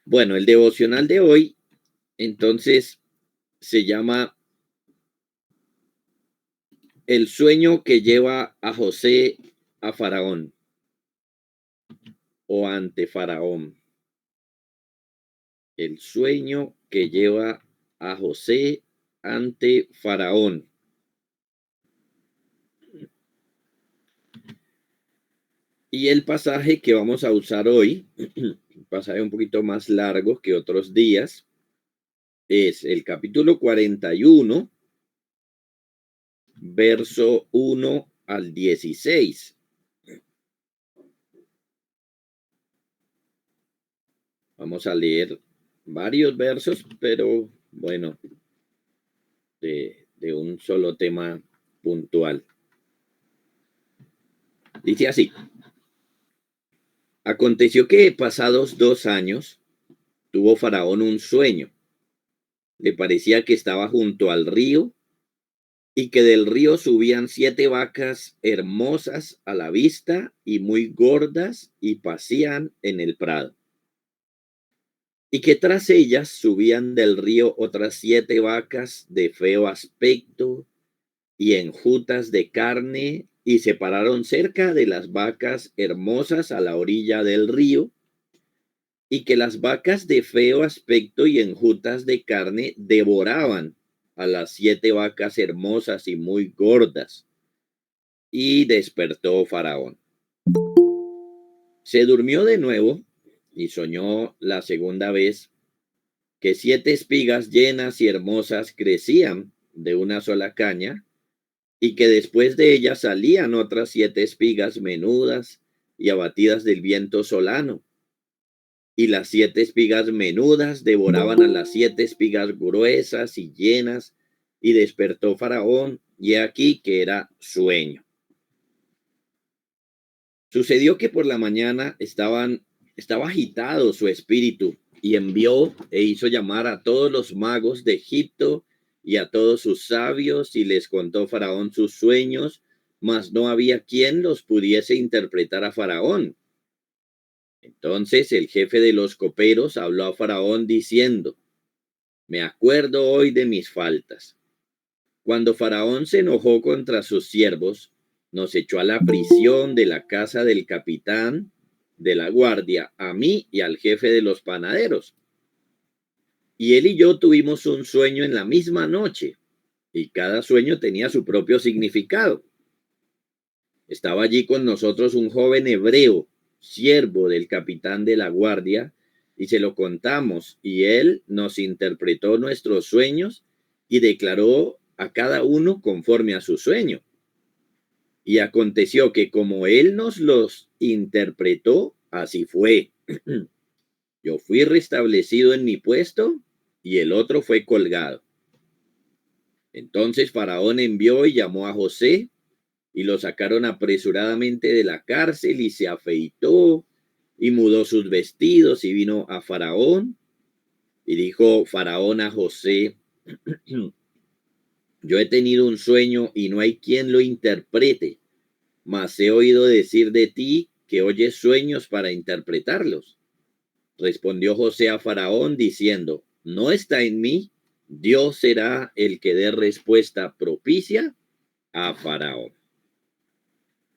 Bueno, el devocional de hoy, entonces, se llama El sueño que lleva a José a Faraón o ante Faraón. El sueño que lleva a José ante Faraón. Y el pasaje que vamos a usar hoy, un pasaje un poquito más largo que otros días, es el capítulo 41, verso 1 al 16. Vamos a leer varios versos, pero bueno, de un solo tema puntual. Dice así: aconteció que pasados 2 años tuvo Faraón un sueño. Le parecía que estaba junto al río y que del río subían 7 vacas hermosas a la vista y muy gordas y pacían en el prado. Y que tras ellas subían del río otras 7 vacas de feo aspecto y enjutas de carne, y se pararon cerca de las vacas hermosas a la orilla del río, y que las vacas de feo aspecto y enjutas de carne devoraban a las 7 vacas hermosas y muy gordas. Y despertó Faraón. Se durmió de nuevo y soñó la segunda vez que 7 espigas llenas y hermosas crecían de una sola caña, y que después de ellas salían otras 7 espigas menudas y abatidas del viento solano. Y las 7 espigas menudas devoraban a las 7 espigas gruesas y llenas, y despertó Faraón, y aquí que era sueño. Sucedió que por la mañana estaba agitado su espíritu, y envió e hizo llamar a todos los magos de Egipto y a todos sus sabios, y les contó Faraón sus sueños, mas no había quien los pudiese interpretar a Faraón. Entonces el jefe de los coperos habló a Faraón diciendo: me acuerdo hoy de mis faltas. Cuando Faraón se enojó contra sus siervos, nos echó a la prisión de la casa del capitán de la guardia, a mí y al jefe de los panaderos. Y él y yo tuvimos un sueño en la misma noche, y cada sueño tenía su propio significado. Estaba allí con nosotros un joven hebreo, siervo del capitán de la guardia, y se lo contamos, y él nos interpretó nuestros sueños y declaró a cada uno conforme a su sueño. Y aconteció que como él nos los interpretó, así fue. Yo fui restablecido en mi puesto y el otro fue colgado. Entonces Faraón envió y llamó a José, y lo sacaron apresuradamente de la cárcel, y se afeitó y mudó sus vestidos y vino a Faraón. Y dijo Faraón a José: yo he tenido un sueño y no hay quien lo interprete, mas he oído decir de ti que oyes sueños para interpretarlos. Respondió José a Faraón diciendo: no está en mí, Dios será el que dé respuesta propicia a Faraón.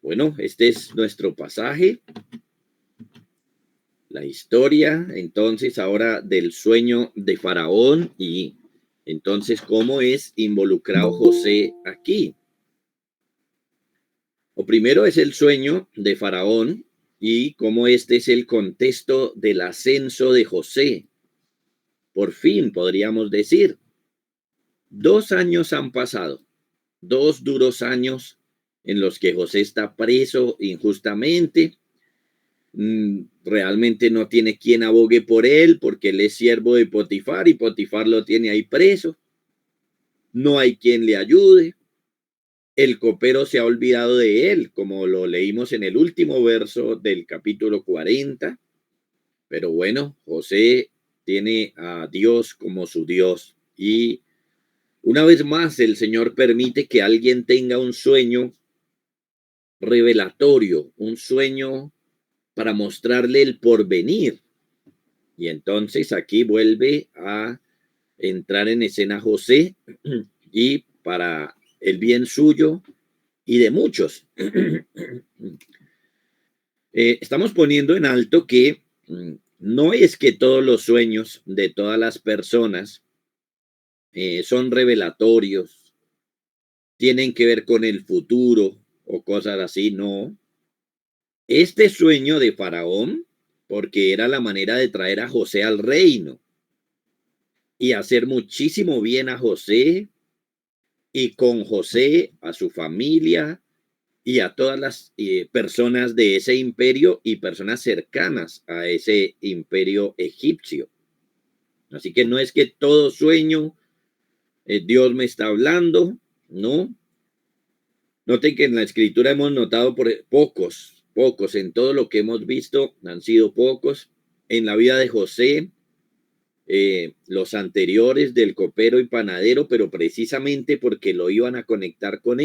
Bueno, este es nuestro pasaje, la historia entonces ahora del sueño de Faraón, y entonces cómo es involucrado José aquí. O primero es el sueño de Faraón y cómo este es el contexto del ascenso de José. Por fin, podríamos decir, 2 años han pasado, 2 duros años en los que José está preso injustamente. Realmente no tiene quien abogue por él porque él es siervo de Potifar y Potifar lo tiene ahí preso. No hay quien le ayude. El copero se ha olvidado de él, como lo leímos en el último verso del capítulo 40. Pero bueno, José tiene a Dios como su Dios. Y una vez más, el Señor permite que alguien tenga un sueño revelatorio, un sueño para mostrarle el porvenir. Y entonces aquí vuelve a entrar en escena José y para el bien suyo y de muchos. Estamos poniendo en alto que no es que todos los sueños de todas las personas son revelatorios, tienen que ver con el futuro o cosas así, no. Este sueño de Faraón, porque era la manera de traer a José al reino y hacer muchísimo bien a José y con José a su familia y a todas las personas de ese imperio y personas cercanas a ese imperio egipcio. Así que no es que todo sueño Dios me está hablando, no. Noten que en la escritura hemos notado por pocos, en todo lo que hemos visto han sido pocos. En la vida de José, los anteriores del copero y panadero, pero precisamente porque lo iban a conectar con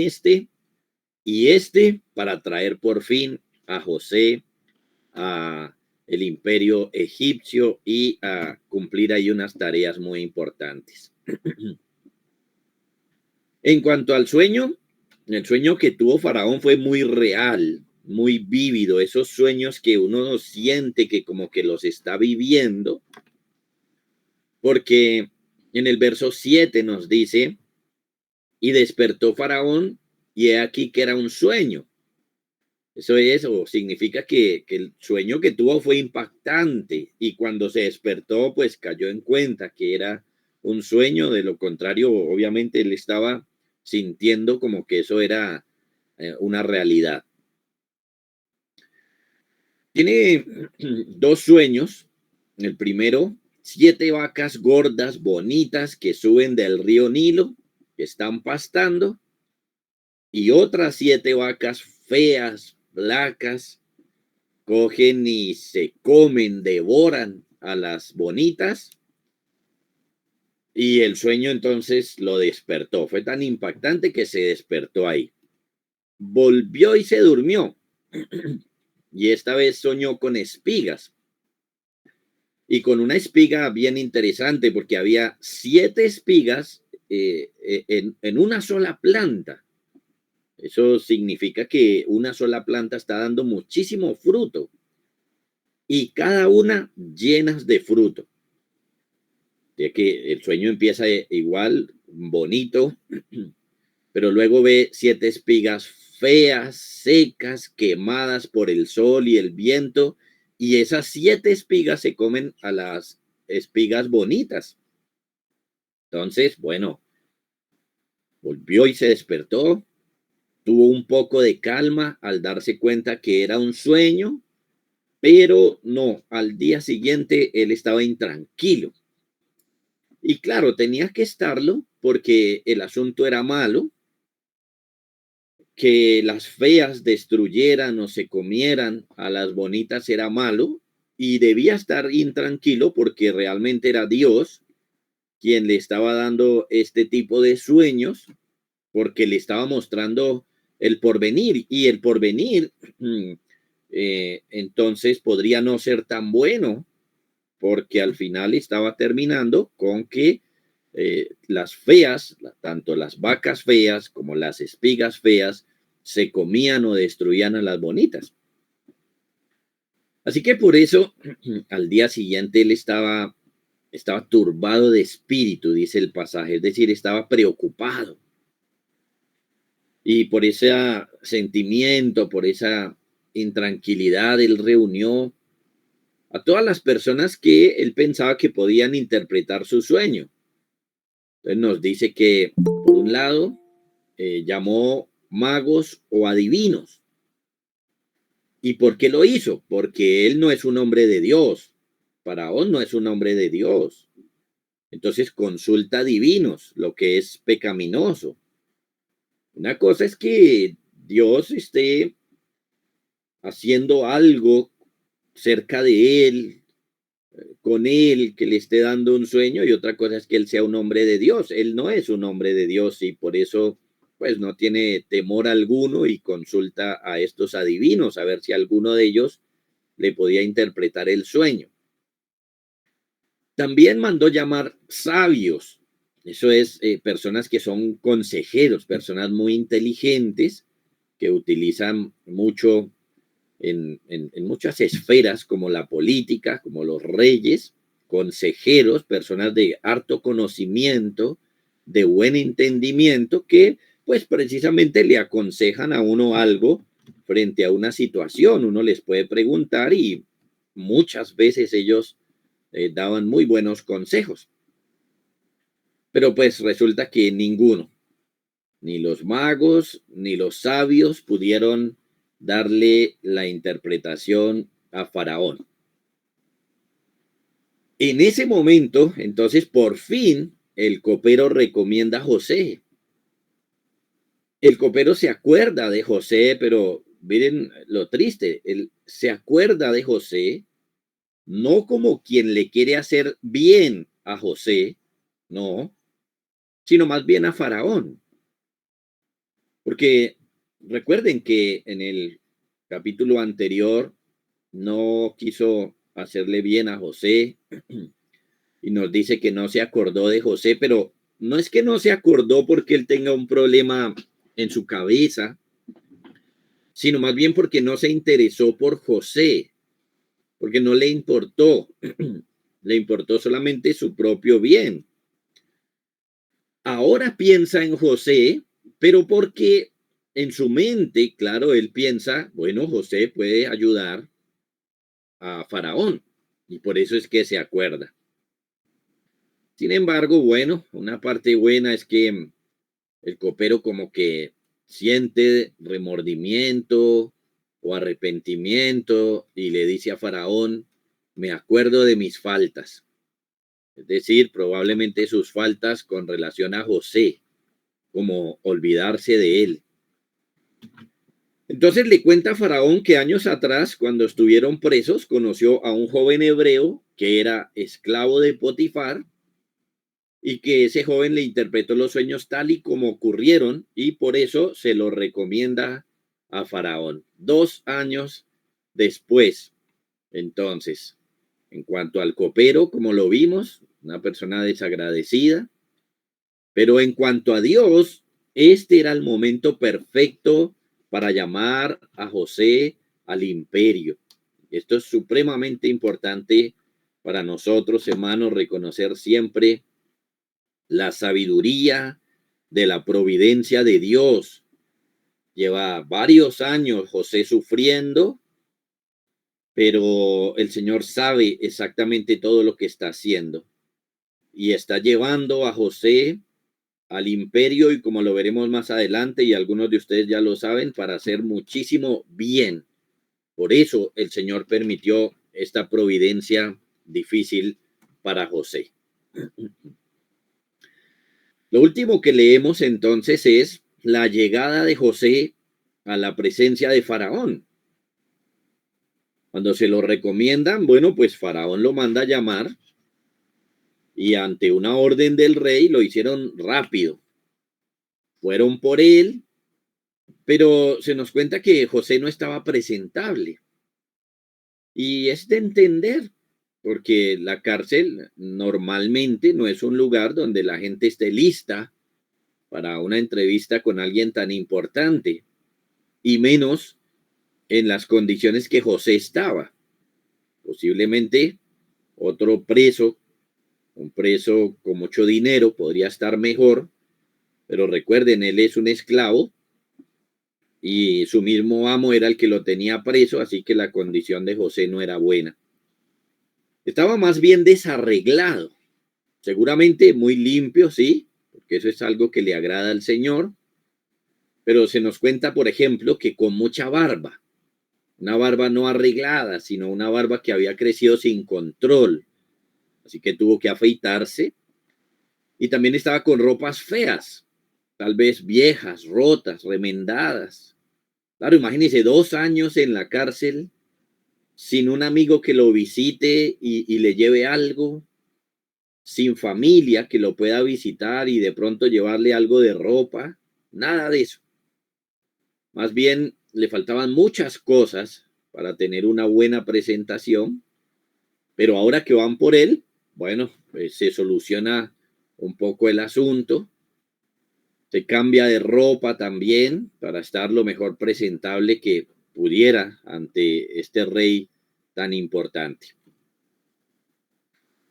y para traer por fin a José a el imperio egipcio y a cumplir ahí unas tareas muy importantes. En cuanto al sueño, el sueño que tuvo Faraón fue muy real, muy vívido, esos sueños que uno siente que como que los está viviendo, porque en el verso 7 nos dice, y despertó Faraón, y he aquí que era un sueño. Eso significa que el sueño que tuvo fue impactante y cuando se despertó, pues cayó en cuenta que era un sueño, de lo contrario, obviamente él estaba sintiendo como que eso era una realidad. Tiene dos sueños. El primero, 7 vacas gordas, bonitas, que suben del río Nilo, que están pastando, y otras 7 vacas feas, flacas, cogen y se comen, devoran a las bonitas y el sueño entonces lo despertó. Fue tan impactante que se despertó ahí. Volvió y se durmió y esta vez soñó con espigas y con una espiga bien interesante porque había 7 espigas en una sola planta. Eso significa que una sola planta está dando muchísimo fruto y cada una llenas de fruto. De que el sueño empieza igual, bonito, pero luego ve 7 espigas feas, secas, quemadas por el sol y el viento, y esas 7 espigas se comen a las espigas bonitas. Entonces, bueno, volvió y se despertó, tuvo un poco de calma al darse cuenta que era un sueño, pero no, al día siguiente él estaba intranquilo. Y claro, tenía que estarlo porque el asunto era malo, que las feas destruyeran o se comieran a las bonitas era malo y debía estar intranquilo porque realmente era Dios quien le estaba dando este tipo de sueños porque le estaba mostrando el porvenir y el porvenir entonces podría no ser tan bueno porque al final estaba terminando con que las feas, tanto las vacas feas como las espigas feas, se comían o destruían a las bonitas. Así que por eso, al día siguiente él estaba turbado de espíritu, dice el pasaje, es decir, estaba preocupado. Y por ese sentimiento, por esa intranquilidad, él reunió a todas las personas que él pensaba que podían interpretar su sueño. Entonces nos dice que, por un lado, llamó magos o adivinos. ¿Y por qué lo hizo? Porque él no es un hombre de Dios. Faraón no es un hombre de Dios. Entonces consulta divinos, lo que es pecaminoso. Una cosa es que Dios esté haciendo algo cerca de él, con él, que le esté dando un sueño, y otra cosa es que él sea un hombre de Dios. Él no es un hombre de Dios y por eso pues no tiene temor alguno y consulta a estos adivinos a ver si alguno de ellos le podía interpretar el sueño. También mandó llamar sabios. Eso es, personas que son consejeros, personas muy inteligentes que utilizan mucho en muchas esferas como la política, como los reyes, consejeros, personas de harto conocimiento, de buen entendimiento, que pues precisamente le aconsejan a uno algo frente a una situación. Uno les puede preguntar y muchas veces ellos daban muy buenos consejos. Pero pues resulta que ninguno, ni los magos, ni los sabios pudieron darle la interpretación a Faraón. En ese momento, entonces, por fin, el copero recomienda a José. El copero se acuerda de José, pero miren lo triste, él se acuerda de José, no como quien le quiere hacer bien a José, no, sino más bien a Faraón. Porque recuerden que en el capítulo anterior no quiso hacerle bien a José y nos dice que no se acordó de José, pero no es que no se acordó porque él tenga un problema en su cabeza, sino más bien porque no se interesó por José, porque no le importó, le importó solamente su propio bien. Ahora piensa en José, pero porque en su mente, claro, él piensa, bueno, José puede ayudar a Faraón y por eso es que se acuerda. Sin embargo, bueno, una parte buena es que el copero como que siente remordimiento o arrepentimiento y le dice a Faraón, me acuerdo de mis faltas. Es decir, probablemente sus faltas con relación a José, como olvidarse de él. Entonces le cuenta a Faraón que años atrás, cuando estuvieron presos, conoció a un joven hebreo que era esclavo de Potifar y que ese joven le interpretó los sueños tal y como ocurrieron y por eso se lo recomienda a Faraón. 2 años después, entonces, en cuanto al copero, como lo vimos, una persona desagradecida, pero en cuanto a Dios, este era el momento perfecto para llamar a José al imperio. Esto es supremamente importante para nosotros, hermanos, reconocer siempre la sabiduría de la providencia de Dios. Lleva varios años José sufriendo, pero el Señor sabe exactamente todo lo que está haciendo y está llevando a José al imperio y como lo veremos más adelante y algunos de ustedes ya lo saben, para hacer muchísimo bien. Por eso el Señor permitió esta providencia difícil para José. Lo último que leemos entonces es la llegada de José a la presencia de Faraón. Cuando se lo recomiendan, bueno, pues Faraón lo manda a llamar y ante una orden del rey lo hicieron rápido. Fueron por él, pero se nos cuenta que José no estaba presentable. Y es de entender, porque la cárcel normalmente no es un lugar donde la gente esté lista para una entrevista con alguien tan importante, y menos en las condiciones que José estaba. Posiblemente otro preso, un preso con mucho dinero, podría estar mejor, pero recuerden, él es un esclavo y su mismo amo era el que lo tenía preso, así que la condición de José no era buena. Estaba más bien desarreglado, seguramente muy limpio, sí, porque eso es algo que le agrada al Señor, pero se nos cuenta, por ejemplo, que con mucha barba, una barba no arreglada, sino una barba que había crecido sin control, así que tuvo que afeitarse, y también estaba con ropas feas, tal vez viejas, rotas, remendadas. Claro, imagínense 2 años en la cárcel sin un amigo que lo visite y le lleve algo, sin familia que lo pueda visitar y de pronto llevarle algo de ropa, nada de eso. Más bien le faltaban muchas cosas para tener una buena presentación, pero ahora que van por él, bueno, pues se soluciona un poco el asunto. Se cambia de ropa también para estar lo mejor presentable que pudiera ante este rey tan importante.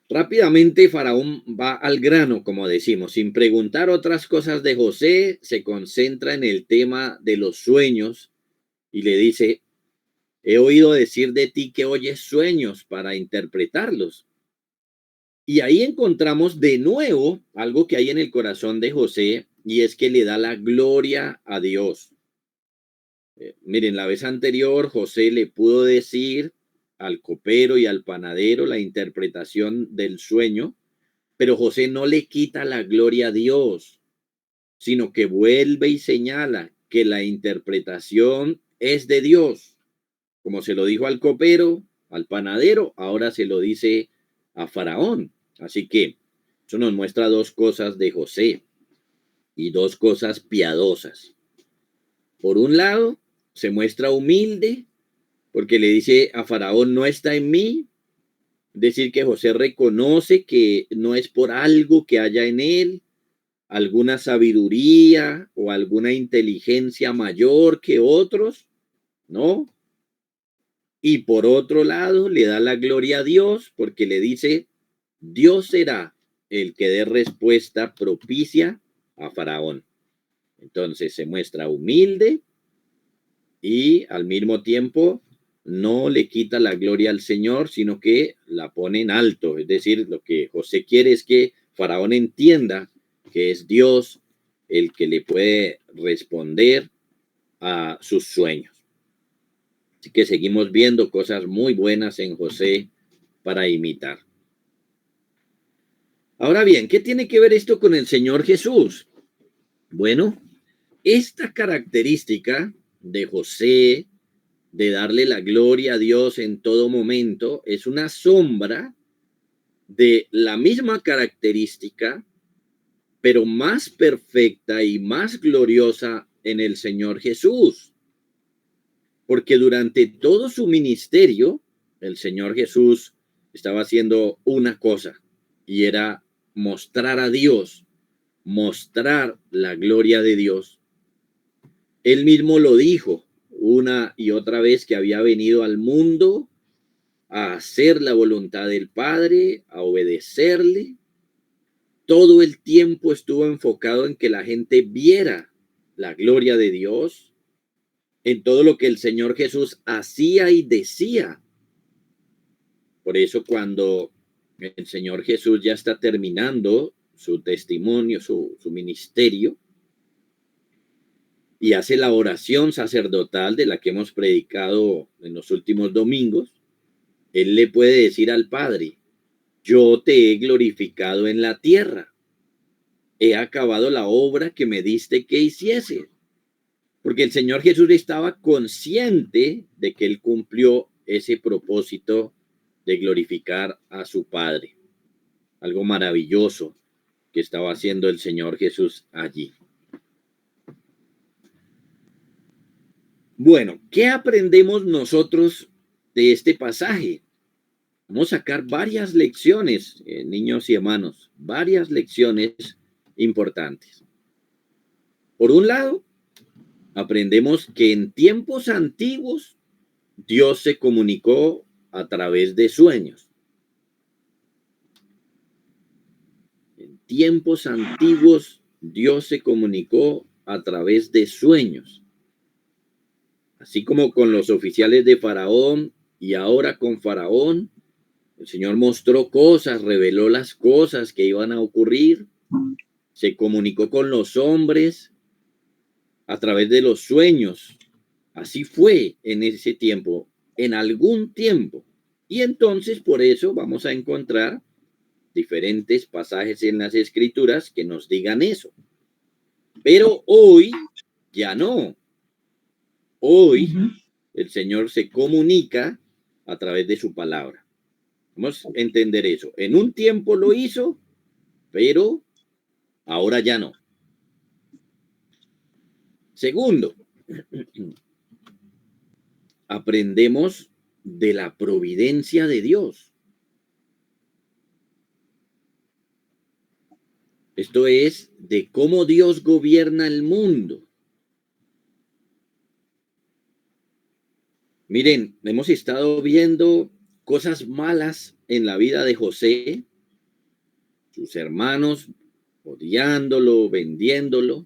Rápidamente Faraón va al grano, como decimos, sin preguntar otras cosas de José, se concentra en el tema de los sueños y le dice: he oído decir de ti que oyes sueños para interpretarlos. Y ahí encontramos de nuevo algo que hay en el corazón de José, y es que le da la gloria a Dios. Miren, la vez anterior José le pudo decir al copero y al panadero la interpretación del sueño, pero José no le quita la gloria a Dios, sino que vuelve y señala que la interpretación es de Dios. Como se lo dijo al copero, al panadero, ahora se lo dice a Faraón. Así que eso nos muestra dos cosas de José y dos cosas piadosas. Por un lado, se muestra humilde porque le dice a Faraón: no está en mí. Decir que José reconoce que no es por algo que haya en él, alguna sabiduría o alguna inteligencia mayor que otros, ¿no? Y por otro lado, le da la gloria a Dios porque le dice: Dios será el que dé respuesta propicia a Faraón. Entonces se muestra humilde y al mismo tiempo no le quita la gloria al Señor, sino que la pone en alto. Es decir, lo que José quiere es que Faraón entienda que es Dios el que le puede responder a sus sueños. Así que seguimos viendo cosas muy buenas en José para imitar. Ahora bien, ¿qué tiene que ver esto con el Señor Jesús? Bueno, esta característica de José, de darle la gloria a Dios en todo momento, es una sombra de la misma característica, pero más perfecta y más gloriosa en el Señor Jesús. Porque durante todo su ministerio, el Señor Jesús estaba haciendo una cosa, y era mostrar a Dios, mostrar la gloria de Dios. Él mismo lo dijo una y otra vez, que había venido al mundo a hacer la voluntad del Padre, a obedecerle. Todo el tiempo estuvo enfocado en que la gente viera la gloria de Dios en todo lo que el Señor Jesús hacía y decía. Por eso cuando el Señor Jesús ya está terminando su testimonio, su ministerio, y hace la oración sacerdotal de la que hemos predicado en los últimos domingos, él le puede decir al Padre: yo te he glorificado en la tierra, he acabado la obra que me diste que hiciese. Porque el Señor Jesús estaba consciente de que él cumplió ese propósito de glorificar a su Padre. Algo maravilloso que estaba haciendo el Señor Jesús allí. Bueno, ¿qué aprendemos nosotros de este pasaje? Vamos a sacar varias lecciones, niños y hermanos, varias lecciones importantes. Por un lado, aprendemos que en tiempos antiguos Dios se comunicó a través de sueños. En tiempos antiguos Dios se comunicó a través de sueños. Así como con los oficiales de Faraón y ahora con Faraón, el Señor mostró cosas, reveló las cosas que iban a ocurrir, se comunicó con los hombres a través de los sueños. Así fue en ese tiempo, en algún tiempo. Y entonces por eso vamos a encontrar diferentes pasajes en las Escrituras que nos digan eso. Pero hoy ya no. Hoy el Señor se comunica a través de su palabra. Vamos a entender eso. En un tiempo lo hizo, pero ahora ya no. Segundo, aprendemos de la providencia de Dios. Esto es de cómo Dios gobierna el mundo. Miren, hemos estado viendo cosas malas en la vida de José, sus hermanos odiándolo, vendiéndolo,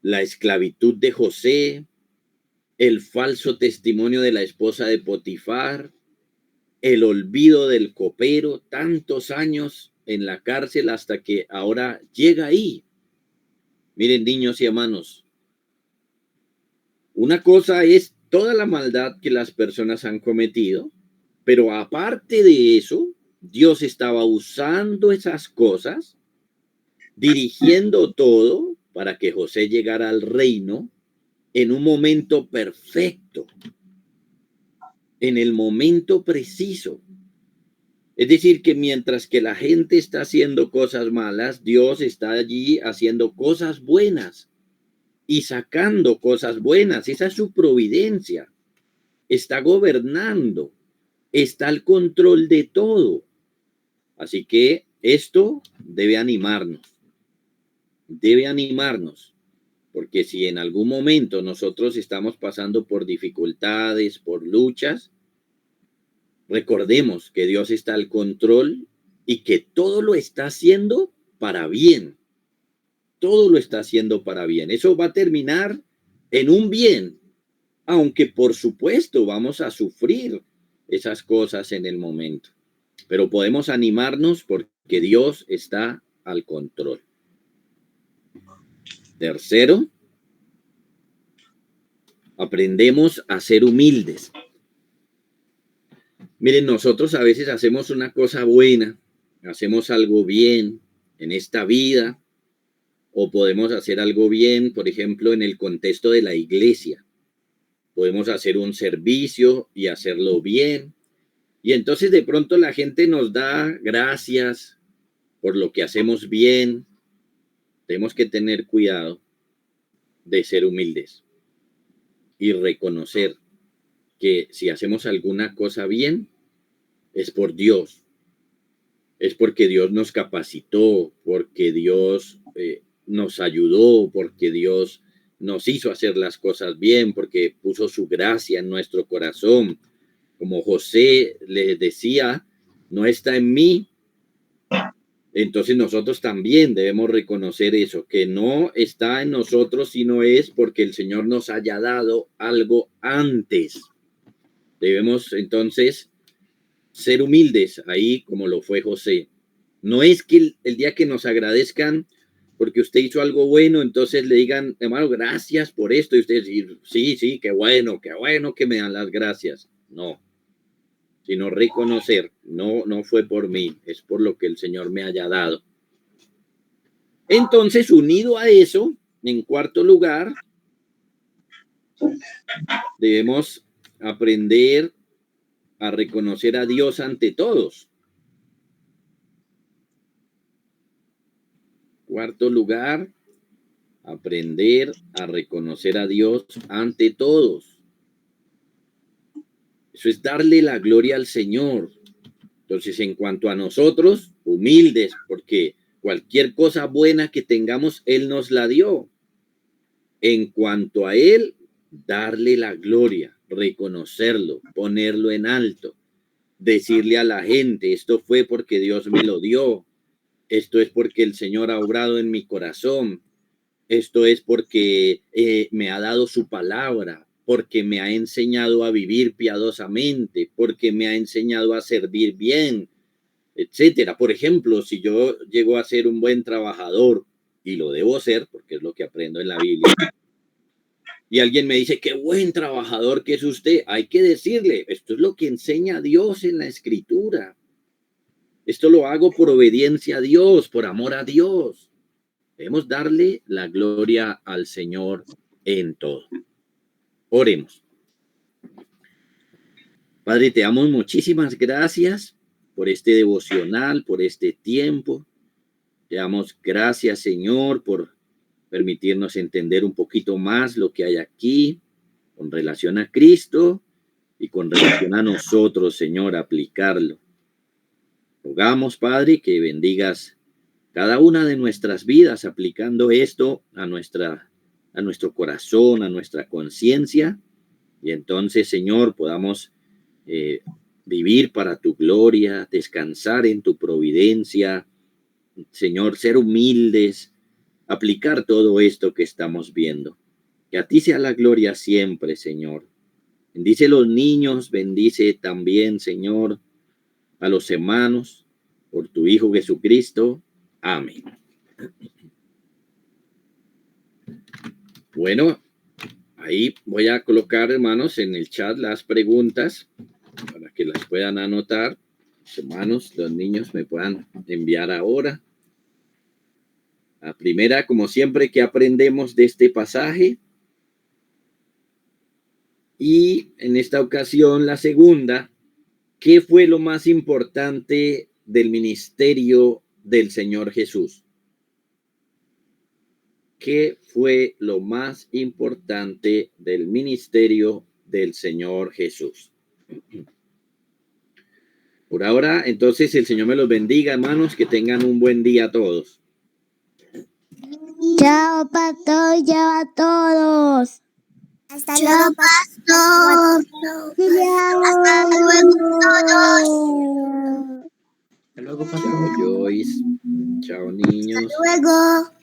la esclavitud de José, el falso testimonio de la esposa de Potifar, el olvido del copero, tantos años en la cárcel hasta que ahora llega ahí. Miren, niños y hermanos, una cosa es toda la maldad que las personas han cometido, pero aparte de eso, Dios estaba usando esas cosas, dirigiendo todo para que José llegara al reino en un momento perfecto, en el momento preciso. Es decir, que mientras que la gente está haciendo cosas malas, Dios está allí haciendo cosas buenas y sacando cosas buenas. Esa es su providencia. Está gobernando, está al control de todo. Así que esto debe animarnos, porque si en algún momento nosotros estamos pasando por dificultades, por luchas, recordemos que Dios está al control y que todo lo está haciendo para bien. Todo lo está haciendo para bien. Eso va a terminar en un bien, aunque por supuesto vamos a sufrir esas cosas en el momento. Pero podemos animarnos porque Dios está al control. Tercero, aprendemos a ser humildes. Miren, nosotros a veces hacemos una cosa buena, hacemos algo bien en esta vida, o podemos hacer algo bien, por ejemplo, en el contexto de la iglesia. Podemos hacer un servicio y hacerlo bien. Y entonces de pronto la gente nos da gracias por lo que hacemos bien. Tenemos que tener cuidado de ser humildes y reconocer que si hacemos alguna cosa bien, es por Dios. Es porque Dios nos capacitó, porque Dios nos ayudó, porque Dios nos hizo hacer las cosas bien, porque puso su gracia en nuestro corazón. Como José le decía, no está en mí. Entonces nosotros también debemos reconocer eso, que no está en nosotros, sino es porque el Señor nos haya dado algo antes. Debemos entonces ser humildes ahí como lo fue José. No es que el día que nos agradezcan porque usted hizo algo bueno, entonces le digan, hermano, gracias por esto. Y usted dice, sí, qué bueno que me dan las gracias. No, sino reconocer, no fue por mí, es por lo que el Señor me haya dado. Entonces, unido a eso, en cuarto lugar, debemos aprender a reconocer a Dios ante todos. Cuarto lugar, aprender a reconocer a Dios ante todos. Eso es darle la gloria al Señor. Entonces, en cuanto a nosotros, humildes, porque cualquier cosa buena que tengamos, Él nos la dio. En cuanto a Él, darle la gloria, reconocerlo, ponerlo en alto, decirle a la gente, esto fue porque Dios me lo dio, esto es porque el Señor ha obrado en mi corazón, esto es porque me ha dado su palabra, porque me ha enseñado a vivir piadosamente, porque me ha enseñado a servir bien, etcétera. Por ejemplo, si yo llego a ser un buen trabajador, y lo debo ser, porque es lo que aprendo en la Biblia, y alguien me dice, qué buen trabajador que es usted, hay que decirle, esto es lo que enseña Dios en la Escritura. Esto lo hago por obediencia a Dios, por amor a Dios. Debemos darle la gloria al Señor en todo. Oremos. Padre, te damos muchísimas gracias por este devocional, por este tiempo. Te damos gracias, Señor, por permitirnos entender un poquito más lo que hay aquí con relación a Cristo y con relación a nosotros, Señor, aplicarlo. Rogamos, Padre, que bendigas cada una de nuestras vidas, aplicando esto a nuestro corazón, a nuestra conciencia, y entonces, Señor, podamos vivir para tu gloria, descansar en tu providencia, Señor, ser humildes, aplicar todo esto que estamos viendo. Que a ti sea la gloria siempre, Señor. Bendice a los niños, bendice también, Señor, a los hermanos, por tu Hijo Jesucristo. Amén. Bueno, ahí voy a colocar, hermanos, en el chat las preguntas para que las puedan anotar. Hermanos, los niños me puedan enviar ahora. La primera, como siempre, que aprendemos de este pasaje. Y en esta ocasión, la segunda, ¿qué fue lo más importante del ministerio del Señor Jesús? ¿Qué fue lo más importante del ministerio del Señor Jesús? Por ahora, entonces, el Señor me los bendiga, hermanos, que tengan un buen día todos. Chao, pastor, chao a todos. Hasta luego, pastor. Hasta luego, Chao, Joyce. Chao, niños. Hasta luego.